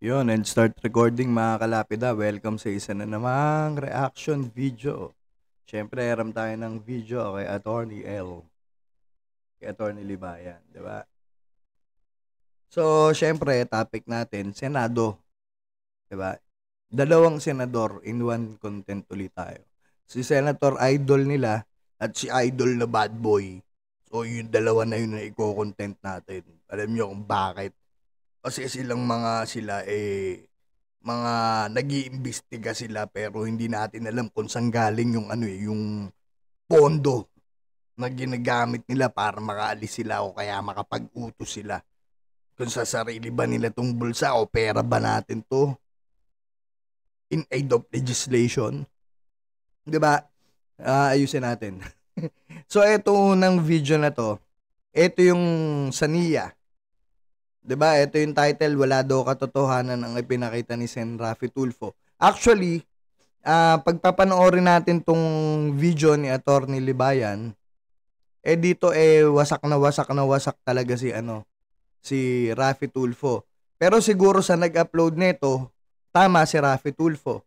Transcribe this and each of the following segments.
Yun, and start recording mga kalapida. Welcome sa isa na namang reaction video. Siyempre, haram tayo ng video kay Attorney L. Kay Attorney Libayan, di ba? So, siyempre, topic natin, Senado. Di ba? Dalawang senador in one content ulit tayo. Si Senator Idol nila at si Idol na bad boy. So, yung dalawa na yun na i-content natin. Alam nyo kung bakit? Kasi sila mga nag-iimbestiga sila pero hindi natin alam kung saan galing yung yung pondo na ginagamit nila para makaalis sila o kaya makapag-utos sila. Kung sa sarili ba nila tong bulsa o pera ba natin to in aid of legislation. 'Di ba? Ayusin natin. So ito unang video na to. Ito yung Sania. 'Di ba? Ito yung title, wala daw katotohanan ang ipinakita ni Sen. Raffy Tulfo. Actually, pagpapanoorin natin tong video ni Attorney Libayan, dito wasak na wasak talaga si Raffy Tulfo. Pero siguro sa nag-upload nito, tama si Raffy Tulfo.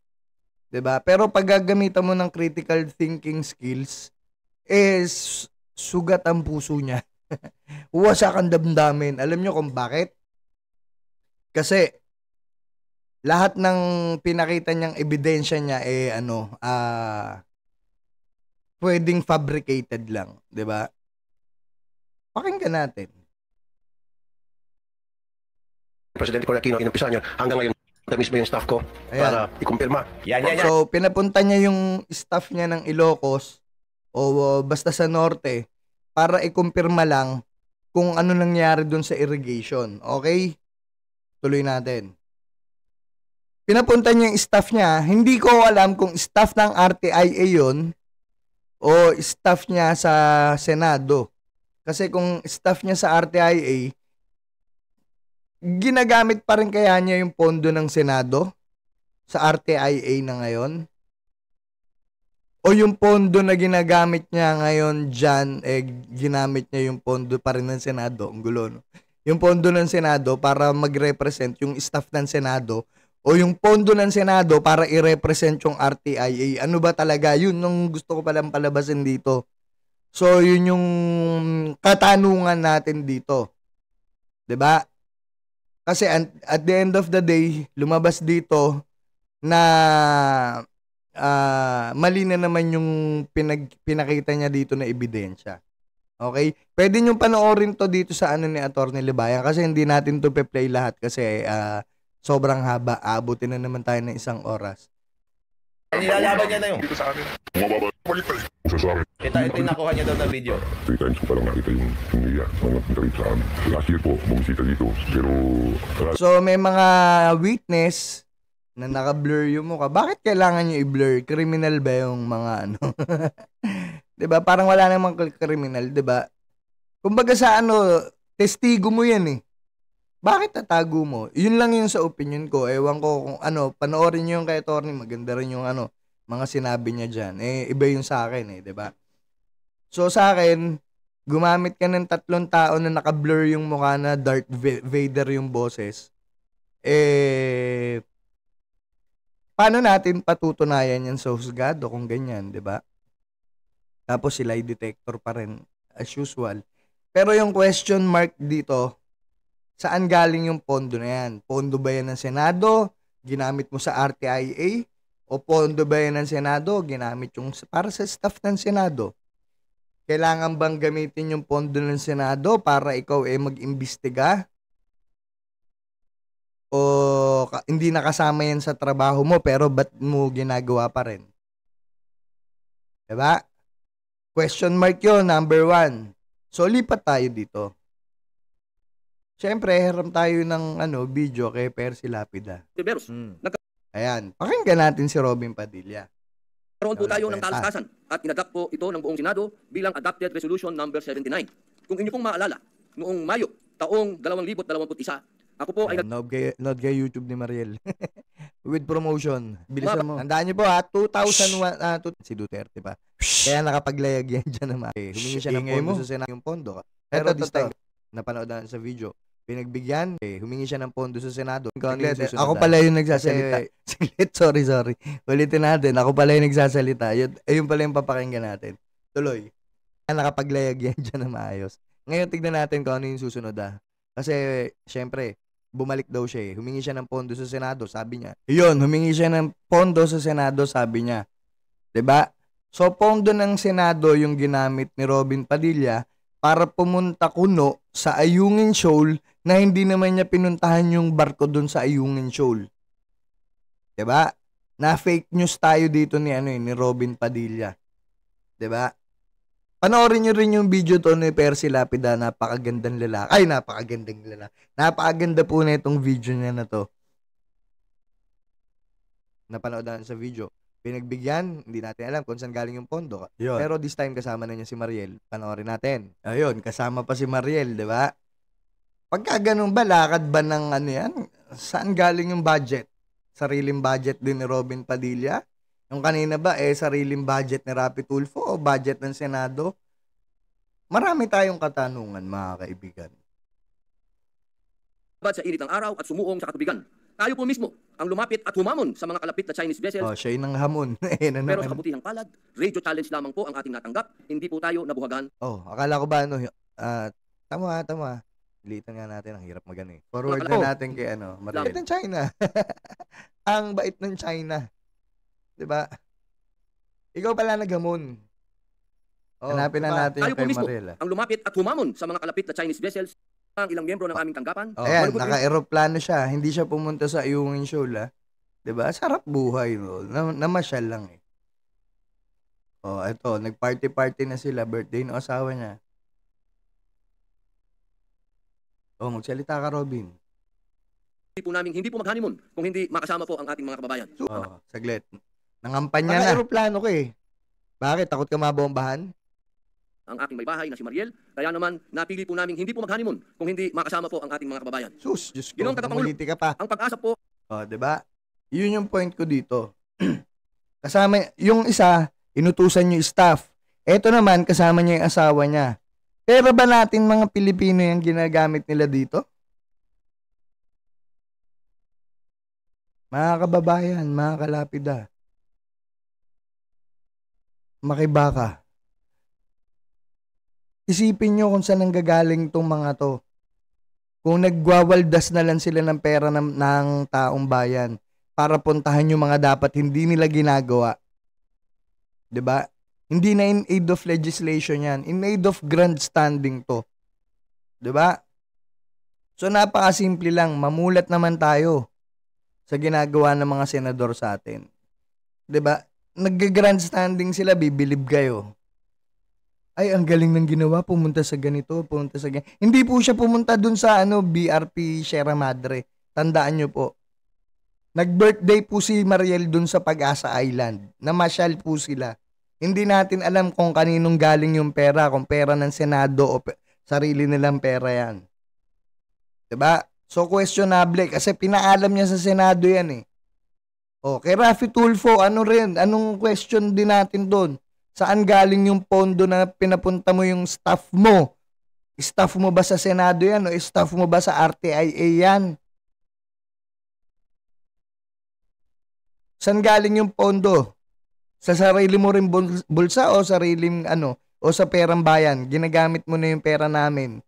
'Di ba? Pero pag gagamitan mo ng critical thinking skills, sugat ang puso niya. Wasak ang damdamin. Alam nyo kung bakit? Kasi lahat ng pinakita niyang ebidensya niya pwedeng fabricated lang, 'di ba? Pakinggan natin. Presidente Correquino, inumpisa niya hanggang ngayon mismo yung staff ko. Ayan. Para ikumpirma. Yan. So, pinapunta niya yung staff niya ng Ilocos o basta sa Norte para ikumpirma lang kung ano nangyari dun sa irrigation. Okay? Tuloy natin. Pinapunta niya yung staff niya. Hindi ko alam kung staff ng RTIA yun o staff niya sa Senado. Kasi kung staff niya sa RTIA, ginagamit pa rin kaya niya yung pondo ng Senado sa RTIA na ngayon? O yung pondo na ginagamit niya ngayon dyan, ginamit niya yung pondo pa rin ng Senado? Ang gulo, no? Yung pondo ng Senado para mag-represent yung staff ng Senado o yung pondo ng Senado para i-represent yung RTIA. Ano ba talaga? Yun nung gusto ko palang palabasin dito. So, yun yung katanungan natin dito. 'Di ba? Kasi at the end of the day, lumabas dito na mali na naman yung pinakita niya dito na ebidensya. Okay? Pwede nyo panoorin to dito sa ni Attorney Libayan kasi hindi natin to pe-play lahat kasi sobrang haba. Aabutin na naman tayo ng 1 oras. Nilalaban niya na yung dito sa akin. Bumababa. Palit pa sa akin. Ito yung nakuha niya daw na video. 3 times ko palang nakita yung niya. Mga punta rito sa amin. Last year po, bumisita dito. Pero... So, may mga witness na naka-blur yung mukha. Bakit kailangan nyo i-blur? Criminal ba yung mga diba? Parang wala namang criminal, diba? Kumbaga sa testigo mo yan eh. Bakit tatago mo? Yun lang yung sa opinion ko. Ewan ko kung panoorin nyo yung kay Attorney. Maganda rin yung mga sinabi niya dyan. Iba yung sa akin eh, diba? So sa akin, gumamit ka ng 3 tao na naka-blur yung mukha na Darth Vader yung boses. Paano natin patutunayan yan sa husgado kung ganyan, diba? Tapos si lie detector pa rin as usual. Pero yung question mark dito, saan galing yung pondo na yan? Pondo ba yan ng Senado? Ginamit mo sa RTIA? O pondo ba yan ng Senado? Ginamit yung para sa staff ng Senado? Kailangan bang gamitin yung pondo ng Senado para ikaw mag-imbestiga? O hindi nakasama yan sa trabaho mo pero ba't mo ginagawa pa rin? Diba? Question mark yun, number 1. So, lipat tayo dito. Siyempre, hiram tayo ng video kay Percy Lapida. Ayan, pakinggan natin si Robin Padilla. Karoon po tayo ng talaskasan at inadapt po ito ng buong Senado bilang Adopted Resolution number 79. Kung inyo pong maalala, noong Mayo, taong 2021, ako po ay not gay YouTube ni Mariel. With promotion. Bilisan mo. Tandaan niyo po 2001, si Duterte pa. Kaya nakapaglayag yan dyan naman. Humingi siya ng pondo sa Senado yung pondo. Pero this time, napanood na sa video. Pinagbigyan, humingi siya ng pondo sa Senado. Saglit, Ako pala yung nagsasalita. Saglit, sorry. Ulitin natin. Ako pala yung nagsasalita. Ayun pala yung papakinggan natin. Tuloy. Nakapaglayag yan dyan na maayos. Ngayon, tignan natin kung ano yung susunod Kasi, syempre, bumalik daw siya Humingi siya ng pondo sa Senado, sabi niya. Yun, humingi siya ng pondo sa Senado, sabi niya. 'Di ba? So, pondo ng Senado yung ginamit ni Robin Padilla para pumunta kuno sa Ayungin Shoal na hindi naman niya pinuntahan yung barko dun sa Ayungin Shoal. 'Di ba? Na fake news tayo dito ni ni Robin Padilla. 'Di ba? Panoorin niyo rin yung video to ni Percy Lapida, napakagandang lalaki. Ay, napakagandang lalaki. Napakaganda po na itong video niya na to. Napanood natin sa video. Pinagbigyan, hindi natin alam kung saan galing yung pondo. Yun. Pero this time kasama na niya si Mariel. Panoorin natin. Ayun, kasama pa si Mariel, 'di ba? Pagka ganun ba, lakad ba ng yan? Saan galing yung budget? Sariling budget din ni Robin Padilla? Yung kanina ba, sariling budget ni Rapi Tulfo o budget ng Senado? Marami tayong katanungan, mga kaibigan. Sa init ng araw at sumuong sa katubigan. Tayo po mismo ang lumapit at humamon sa mga kalapit na Chinese vessels. Siya yung nanghamon. Pero sa kabutihang palad, radio challenge lamang po ang ating natanggap. Hindi po tayo nabuhagan. Akala ko ba tama. Litan nga natin, ang hirap magano Forward na natin kay Mariel. Bait ng China. Ang bait ng China. 'Di ba? Ikaw pala naghamon. Hanapin na natin tayo yung kay mismo Mariel. ang lumapit at humamon sa mga kalapit na Chinese vessels. Ang ilang miyembro ng aming tanggapan. Ayan, naka-aeroplano siya. Hindi siya pumunta sa Ayungin Shoal, 'Di ba? Sarap buhay, no? Namasyal lang Ito, nag-party na sila, birthday ng asawa niya. Magsalita ka, Robin. Hindi po mag-honeymoon kung hindi makasama po ang ating mga kababayan. Saglit. Nangampanya na. Naka-aeroplano ka Bakit? Takot ka mabombahan? Ang aking may bahay na si Mariel, kaya naman napili po namin hindi po mag-honeymoon kung hindi makasama po ang ating mga kababayan. Diyos ko, Ginoong Tagapangulo, ka pa. ang pag-asa po. 'Di ba? Yun yung point ko dito. Kasama, yung isa, inutusan yung staff. Ito naman, kasama niya yung asawa niya. Pero ba natin mga Pilipino yung ginagamit nila dito? Mga kababayan, mga kalapida. Makibaka. Isipin nyo kung saan nanggagaling tong mga to. Kung nagwawaldas na lang sila ng pera ng taong bayan para puntahan yung mga dapat hindi nila ginagawa. 'Di ba? Hindi na in aid of legislation yan. In aid of grandstanding to. 'Di ba? So napakasimple lang. Mamulat naman tayo sa ginagawa ng mga senador sa atin. 'Di ba? Nag-grandstanding sila, bibilib kayo. Ay, ang galing ng ginawa, pumunta sa ganito, pumunta sa ganito. Hindi po siya pumunta dun sa BRP Sierra Madre. Tandaan nyo po. Nag-birthday po si Mariel dun sa Pag-asa Island. Namasyal po sila. Hindi natin alam kung kaninong galing yung pera, kung pera ng Senado o sarili nilang pera yan. 'Di ba? So, questionable kasi pinaalam niya sa Senado yan kay Rafi Tulfo, anong question din natin doon? Saan galing yung pondo na pinapunta mo yung staff mo? Staff mo ba sa Senado yan o staff mo ba sa RTIA yan? Saan galing yung pondo? Sa sarili mo rin bulsa o sariling o sa perang bayan? Ginagamit mo na yung pera namin.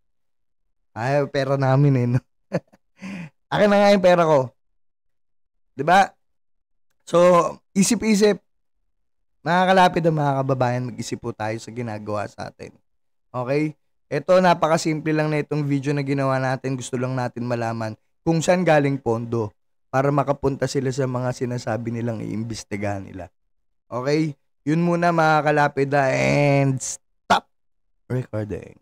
Ay, pera namin Akin na nga yung pera ko. 'Di ba? So, isip-isip. Mga kalapid ang mga kababayan, mag-isip po tayo sa ginagawa sa atin. Okay? Ito, napakasimple lang na itong video na ginawa natin. Gusto lang natin malaman kung saan galing pondo para makapunta sila sa mga sinasabi nilang iimbestigahan nila. Okay? Yun muna mga kalapid and stop recording.